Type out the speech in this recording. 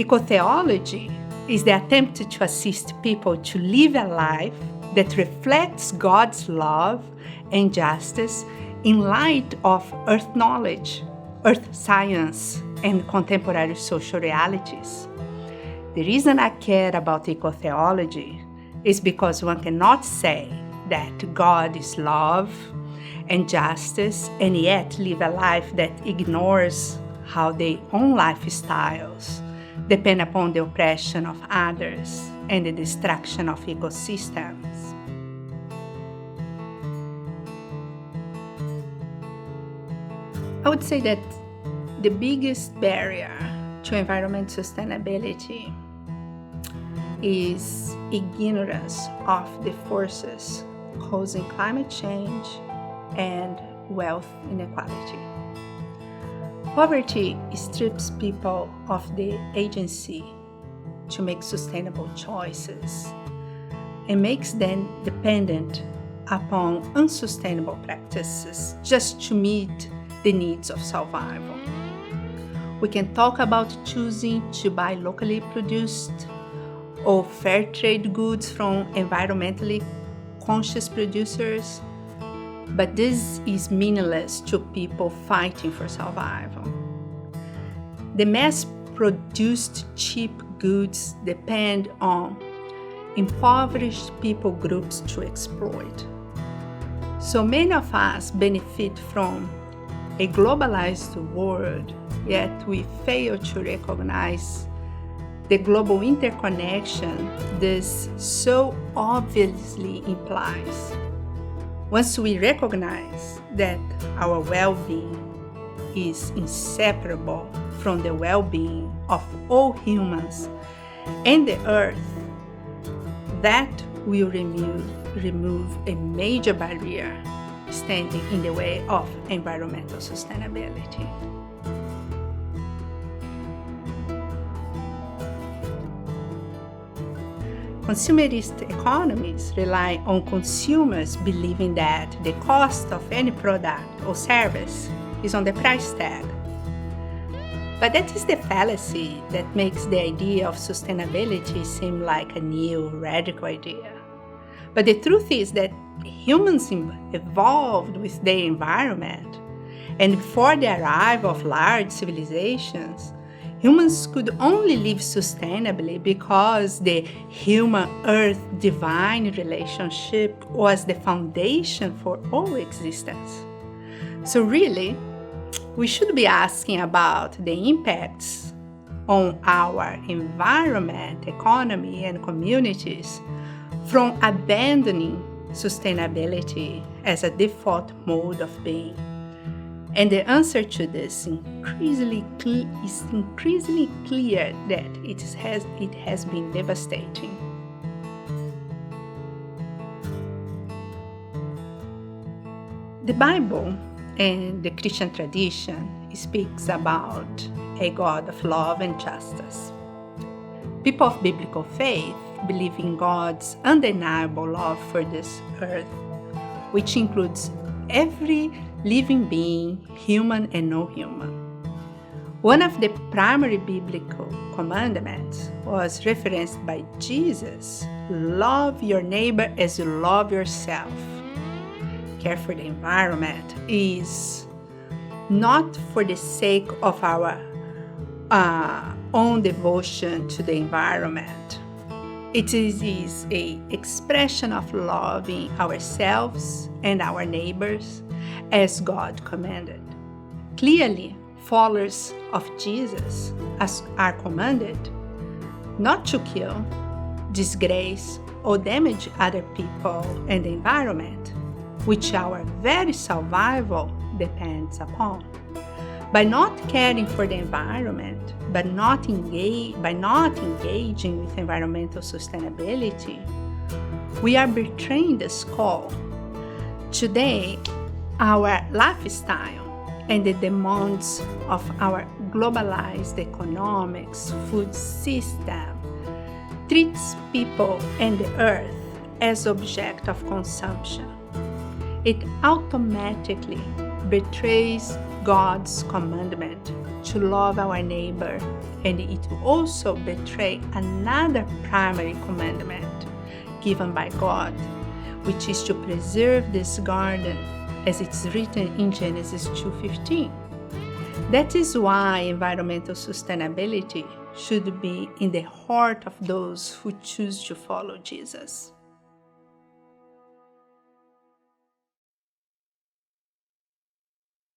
Ecotheology is the attempt to assist people to live a life that reflects God's love and justice in light of earth knowledge, earth science, and contemporary social realities. The reason I care about ecotheology is because one cannot say that God is love and justice and yet live a life that ignores how their own lifestyles depend upon the oppression of others and the destruction of ecosystems. I would say that the biggest barrier to environmental sustainability is ignorance of the forces causing climate change and wealth inequality. Poverty strips people of the agency to make sustainable choices and makes them dependent upon unsustainable practices just to meet the needs of survival. We can talk about choosing to buy locally produced or fair trade goods from environmentally conscious producers, but this is meaningless to people fighting for survival. The mass-produced cheap goods depend on impoverished people groups to exploit. So many of us benefit from a globalized world, yet we fail to recognize the global interconnection this so obviously implies. Once we recognize that our well-being is inseparable from the well-being of all humans and the earth, that will remove a major barrier standing in the way of environmental sustainability. Consumerist economies rely on consumers believing that the cost of any product or service is on the price tag. But that is the fallacy that makes the idea of sustainability seem like a new, radical idea. But the truth is that humans evolved with their environment, and before the arrival of large civilizations, humans could only live sustainably because the human-earth-divine relationship was the foundation for all existence. So really, we should be asking about the impacts on our environment, economy, and communities from abandoning sustainability as a default mode of being. And the answer to this is increasingly clear that it has been devastating. The Bible and the Christian tradition speaks about a God of love and justice. People of biblical faith believe in God's undeniable love for this earth, which includes every living being, human and non-human. One of the primary biblical commandments was referenced by Jesus: love your neighbor as you love yourself. Care for the environment is not for the sake of our own devotion to the environment. It is an expression of loving ourselves and our neighbors as God commanded. Clearly, followers of Jesus are commanded not to kill, disgrace, or damage other people and the environment, which our very survival depends upon. By not caring for the environment, by not engaging with environmental sustainability, we are betraying this call. Today, our lifestyle and the demands of our globalized economics, food system treats people and the earth as object of consumption. It automatically betrays God's commandment to love our neighbor, and it will also betray another primary commandment given by God, which is to preserve this garden, as it's written in Genesis 2:15. That is why environmental sustainability should be in the heart of those who choose to follow Jesus.